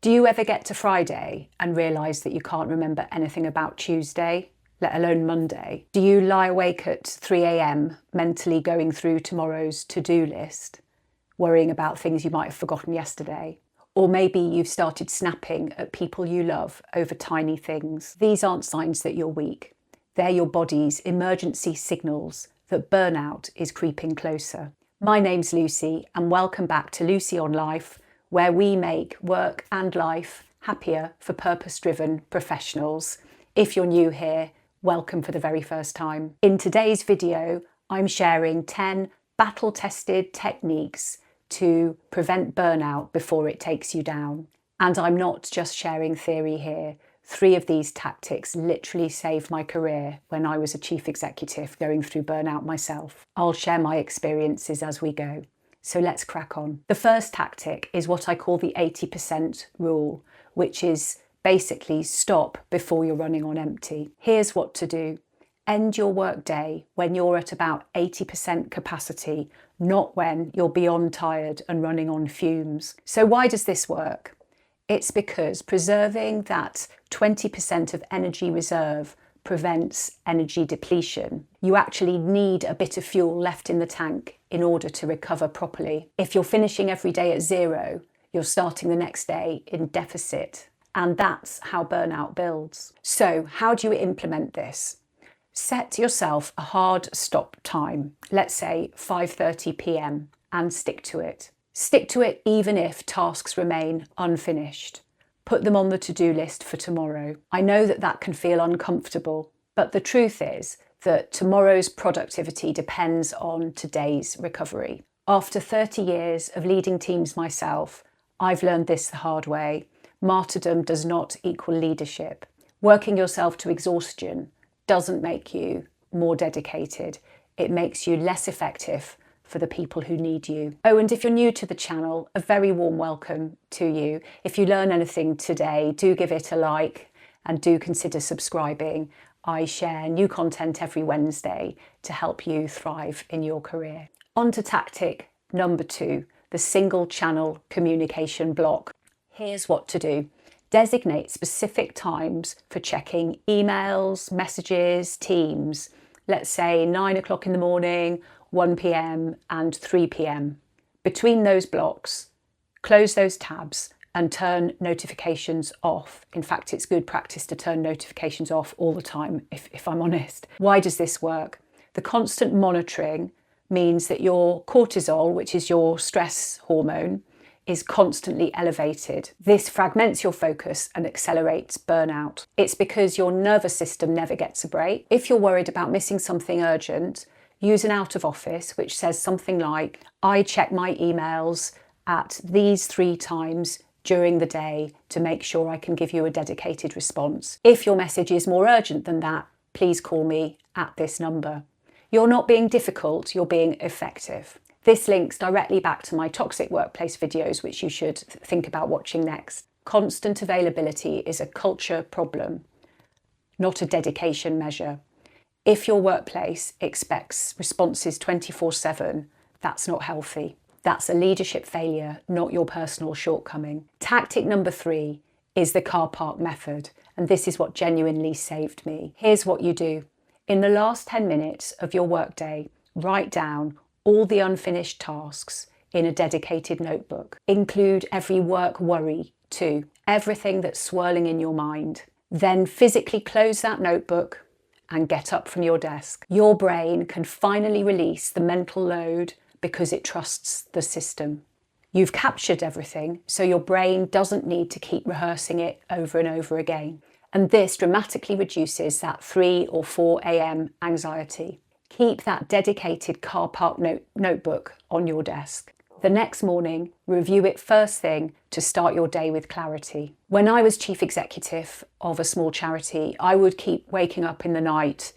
Do you ever get to Friday and realise that you can't remember anything about Tuesday, let alone Monday? Do you lie awake at 3 a.m. mentally going through tomorrow's to-do list, worrying about things you might have forgotten yesterday? Or maybe you've started snapping at people you love over tiny things. These aren't signs that you're weak. They're your body's emergency signals that burnout is creeping closer. My name's Lucy, and welcome back to Lucy on Life, where we make work and life happier for purpose-driven professionals. If you're new here, welcome for the very first time. In today's video, I'm sharing 10 battle-tested techniques to prevent burnout before it takes you down. And I'm not just sharing theory here. 3 of these tactics literally saved my career when I was a chief executive going through burnout myself. I'll share my experiences as we go. So let's crack on. The first tactic is what I call the 80% rule, which is basically stop before you're running on empty. Here's what to do. End your workday when you're at about 80% capacity, not when you're beyond tired and running on fumes. So why does this work? It's because preserving that 20% of energy reserve prevents energy depletion. You actually need a bit of fuel left in the tank in order to recover properly. If you're finishing every day at 0, you're starting the next day in deficit. And that's how burnout builds. So how do you implement this? Set yourself a hard stop time, let's say 5:30 p.m, and stick to it. Stick to it even if tasks remain unfinished. Put them on the to-do list for tomorrow. I know that that can feel uncomfortable, but the truth is that tomorrow's productivity depends on today's recovery. After 30 years of leading teams myself, I've learned this the hard way. Martyrdom does not equal leadership. Working yourself to exhaustion doesn't make you more dedicated. It makes you less effective for the people who need you. Oh, and if you're new to the channel, a very warm welcome to you. If you learn anything today, do give it a like and do consider subscribing. I share new content every Wednesday to help you thrive in your career. On to tactic number 2, the single channel communication block. Here's what to do. Designate specific times for checking emails, messages, Teams. Let's say 9 o'clock in the morning, 1 p.m. and 3 p.m. Between those blocks, close those tabs and turn notifications off. In fact, it's good practice to turn notifications off all the time, if I'm honest. Why does this work? The constant monitoring means that your cortisol, which is your stress hormone, is constantly elevated. This fragments your focus and accelerates burnout. It's because your nervous system never gets a break. If you're worried about missing something urgent, use an out of office which says something like, I check my emails at these 3 times during the day to make sure I can give you a dedicated response. If your message is more urgent than that, please call me at this number. You're not being difficult, you're being effective. This links directly back to my toxic workplace videos, which you should think about watching next. Constant availability is a culture problem, not a dedication measure. If your workplace expects responses 24/7, that's not healthy. That's a leadership failure, not your personal shortcoming. Tactic number 3 is the car park method, and this is what genuinely saved me. Here's what you do. In the last 10 minutes of your workday, write down all the unfinished tasks in a dedicated notebook. Include every work worry too, everything that's swirling in your mind. Then physically close that notebook and get up from your desk. Your brain can finally release the mental load because it trusts the system. You've captured everything, so your brain doesn't need to keep rehearsing it over and over again. And this dramatically reduces that 3 or 4 a.m. anxiety. Keep that dedicated car park notebook on your desk. The next morning, review it first thing to start your day with clarity. When I was chief executive of a small charity, I would keep waking up in the night,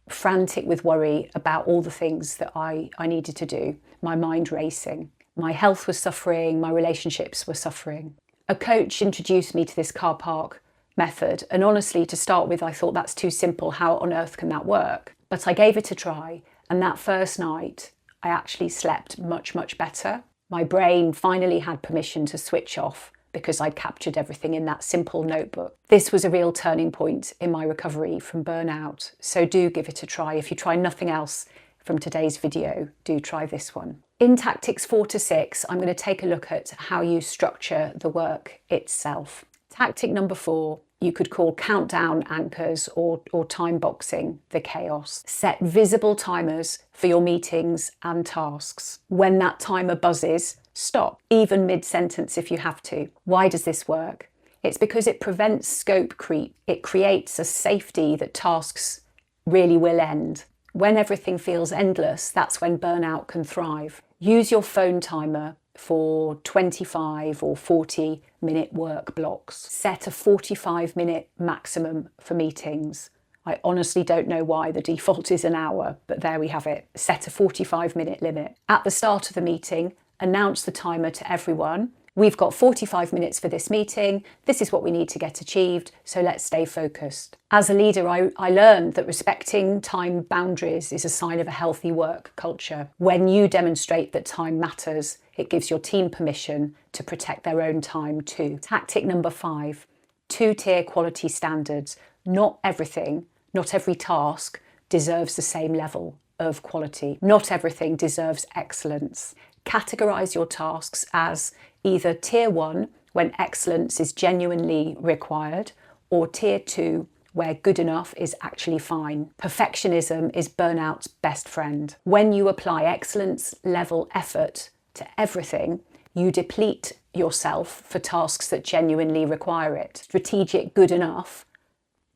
frantic with worry about all the things that I needed to do, my mind racing. My health was suffering, my relationships were suffering. A coach introduced me to this car park method, and honestly, to start with, I thought that's too simple. How on earth can that work? But I gave it a try, and that first night, I actually slept much, much better. My brain finally had permission to switch off because I'd captured everything in that simple notebook. This was a real turning point in my recovery from burnout, so do give it a try. If you try nothing else from today's video, do try this one. In tactics 4 to 6, I'm going to take a look at how you structure the work itself. Tactic number 4, you could call countdown anchors or time boxing the chaos. Set visible timers for your meetings and tasks. When that timer buzzes, stop, even mid-sentence if you have to. Why does this work? It's because it prevents scope creep. It creates a safety that tasks really will end. When everything feels endless, that's when burnout can thrive. Use your phone timer for 25 or 40-minute work blocks. Set a 45-minute maximum for meetings. I honestly don't know why the default is an hour, but there we have it. Set a 45-minute limit. At the start of the meeting, announce the timer to everyone. We've got 45 minutes for this meeting. This is what we need to get achieved, so let's stay focused. As a leader, I learned that respecting time boundaries is a sign of a healthy work culture. When you demonstrate that time matters, it gives your team permission to protect their own time too. Tactic number 5, 2-tier quality standards. Not everything, not every task deserves the same level of quality. Not everything deserves excellence. Categorise your tasks as either tier 1, when excellence is genuinely required, or tier 2, where good enough is actually fine. Perfectionism is burnout's best friend. When you apply excellence level effort to everything, you deplete yourself for tasks that genuinely require it. Strategic good enough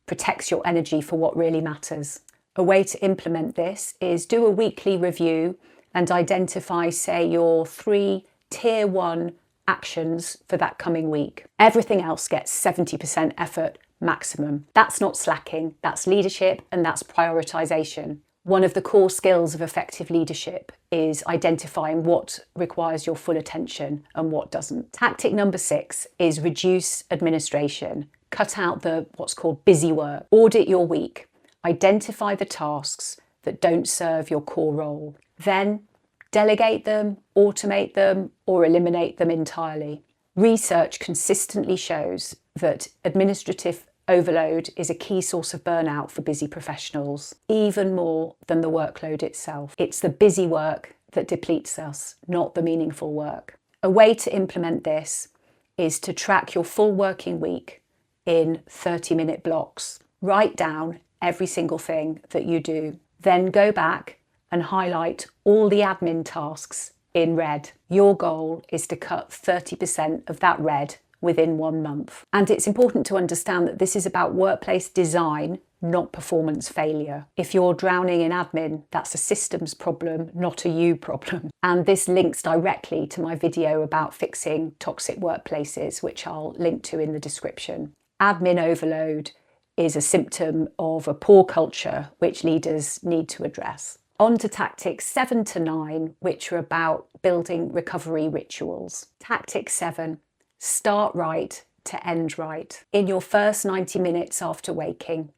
protects your energy for what really matters. A way to implement this is do a weekly review and identify, say, your 3 tier 1 actions for that coming week. Everything else gets 70% effort maximum. That's not slacking, that's leadership, and that's prioritization. One of the core skills of effective leadership is identifying what requires your full attention and what doesn't. Tactic number 6 is reduce administration. Cut out the what's called busy work. Audit your week. Identify the tasks that don't serve your core role. Then delegate them, automate them, or eliminate them entirely. Research consistently shows that administrative overload is a key source of burnout for busy professionals, even more than the workload itself. It's the busy work that depletes us, not the meaningful work. A way to implement this is to track your full working week in 30-minute blocks. Write down every single thing that you do. Then go back and highlight all the admin tasks in red. Your goal is to cut 30% of that red within 1 month. And it's important to understand that this is about workplace design, not performance failure. If you're drowning in admin, that's a systems problem, not a you problem. And this links directly to my video about fixing toxic workplaces, which I'll link to in the description. Admin overload is a symptom of a poor culture, which leaders need to address. On to tactics 7 to 9, which are about building recovery rituals. Tactic 7, start right to end right. In your first 90 minutes after waking,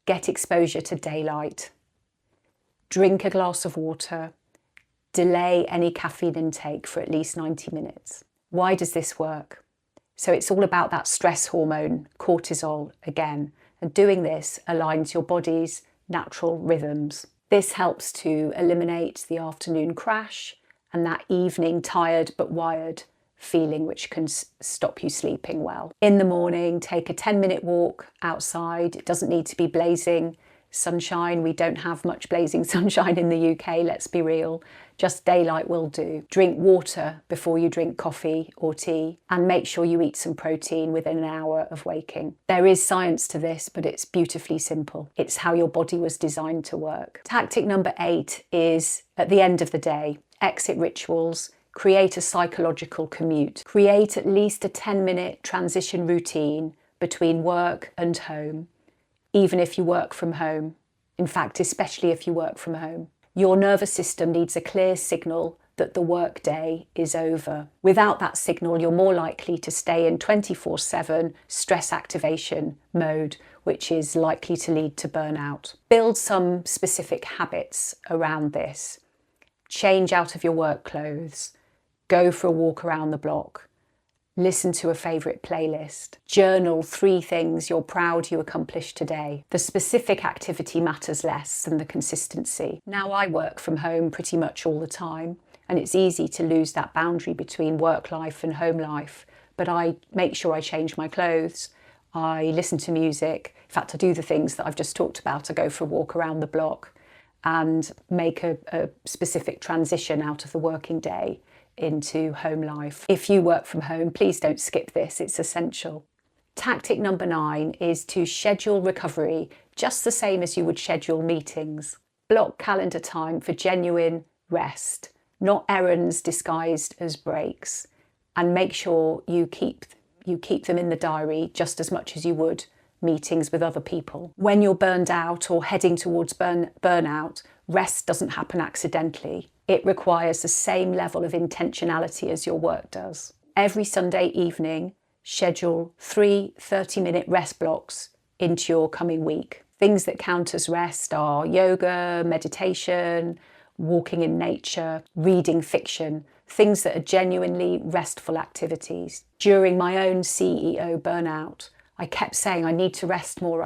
get exposure to daylight. Drink a glass of water. Delay any caffeine intake for at least 90 minutes. Why does this work? So it's all about that stress hormone, cortisol, again. And doing this aligns your body's natural rhythms. This helps to eliminate the afternoon crash and that evening tired but wired feeling, which can stop you sleeping well. In the morning, take a 10-minute walk outside. It doesn't need to be blazing sunshine. We don't have much blazing sunshine in the UK, let's be real. Just daylight will do. Drink water before you drink coffee or tea, and make sure you eat some protein within an hour of waking. There is science to this, but it's beautifully simple. It's how your body was designed to work. Tactic number 8 is, at the end of the day, exit rituals. Create a psychological commute. Create at least a 10-minute transition routine between work and home, even if you work from home. In fact, especially if you work from home. Your nervous system needs a clear signal that the workday is over. Without that signal, you're more likely to stay in 24/7 stress activation mode, which is likely to lead to burnout. Build some specific habits around this. Change out of your work clothes. Go for a walk around the block. Listen to a favourite playlist. Journal 3 things you're proud you accomplished today. The specific activity matters less than the consistency. Now I work from home pretty much all the time, and it's easy to lose that boundary between work life and home life, but I make sure I change my clothes, I listen to music. In fact, I do the things that I've just talked about. I go for a walk around the block and make a specific transition out of the working day into home life. If you work from home, please don't skip this, it's essential. Tactic number 9 is to schedule recovery just the same as you would schedule meetings. Block calendar time for genuine rest, not errands disguised as breaks, and make sure you keep them in the diary just as much as you would meetings with other people. When you're burned out or heading towards burnout, rest doesn't happen accidentally. It requires the same level of intentionality as your work does. Every Sunday evening, schedule 3 30-minute rest blocks into your coming week. Things that count as rest are yoga, meditation, walking in nature, reading fiction, things that are genuinely restful activities. During my own CEO burnout, I kept saying I need to rest more,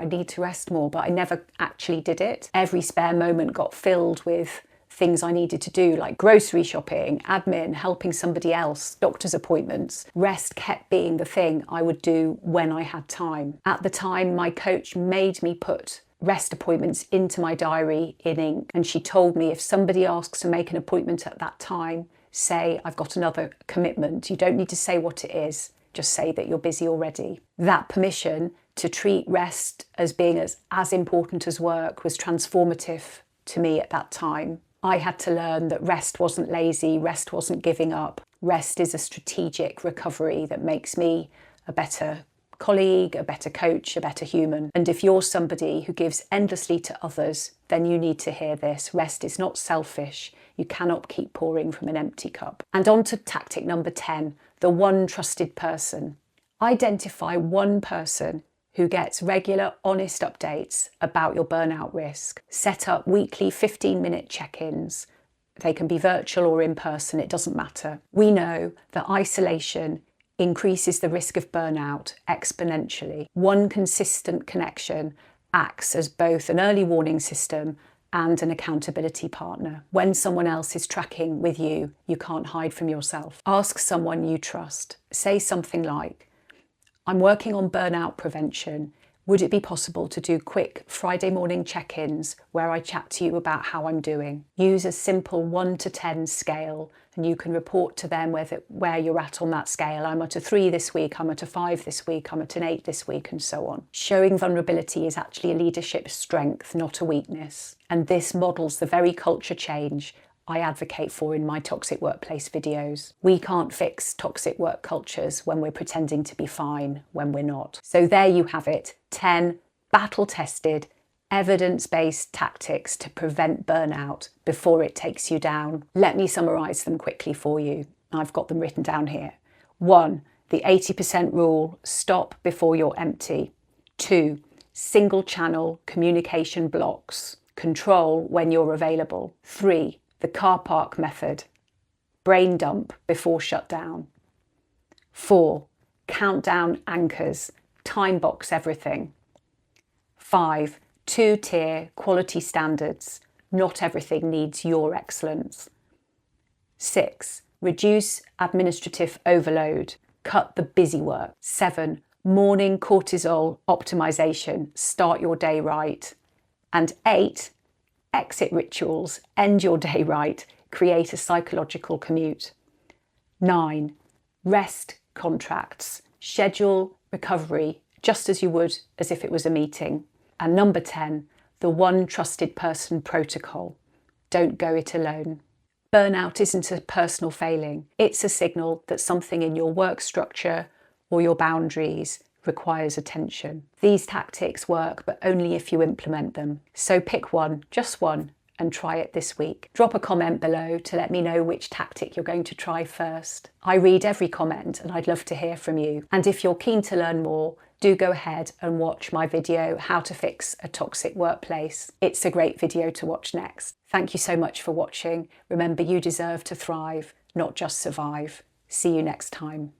but I never actually did it. Every spare moment got filled with things I needed to do, like grocery shopping, admin, helping somebody else, doctor's appointments. Rest kept being the thing I would do when I had time. At the time, my coach made me put rest appointments into my diary in ink, and she told me if somebody asks to make an appointment at that time, say I've got another commitment. You don't need to say what it is, just say that you're busy already. That permission to treat rest as being as important as work was transformative to me at that time. I had to learn that rest wasn't lazy, rest wasn't giving up. Rest is a strategic recovery that makes me a better colleague, a better coach, a better human. And if you're somebody who gives endlessly to others, then you need to hear this. Rest is not selfish. You cannot keep pouring from an empty cup. And on to tactic number 10, the one trusted person. Identify one person who gets regular, honest updates about your burnout risk. Set up weekly 15-minute check-ins. They can be virtual or in person, it doesn't matter. We know that isolation increases the risk of burnout exponentially. One consistent connection acts as both an early warning system and an accountability partner. When someone else is tracking with you, you can't hide from yourself. Ask someone you trust. Say something like, I'm working on burnout prevention. Would it be possible to do quick Friday morning check-ins where I chat to you about how I'm doing? Use a simple 1 to 10 scale and you can report to them where you're at on that scale. I'm at a 3 this week, I'm at a 5 this week, I'm at an 8 this week, and so on. Showing vulnerability is actually a leadership strength, not a weakness. And this models the very culture change I advocate for in my toxic workplace videos. We can't fix toxic work cultures when we're pretending to be fine when we're not. So there you have it, 10 battle-tested, evidence-based tactics to prevent burnout before it takes you down. Let me summarise them quickly for you. I've got them written down here. 1, the 80% rule, stop before you're empty. 2, single-channel communication blocks, control when you're available. 3, the car park method, brain dump before shutdown. 4, countdown anchors, time box everything. 5, 2-tier quality standards, not everything needs your excellence. 6, reduce administrative overload, cut the busy work. 7, morning cortisol optimization, start your day right. And 8, exit rituals, end your day right, create a psychological commute. 9, rest contracts, schedule recovery just as you would as if it was a meeting. And number 10, the one trusted person protocol. Don't go it alone. Burnout isn't a personal failing. It's a signal that something in your work structure or your boundaries requires attention. These tactics work, but only if you implement them. So pick one, just one, and try it this week. Drop a comment below to let me know which tactic you're going to try first. I read every comment and I'd love to hear from you. And if you're keen to learn more, do go ahead and watch my video, How to Fix a Toxic Workplace. It's a great video to watch next. Thank you so much for watching. Remember, you deserve to thrive, not just survive. See you next time.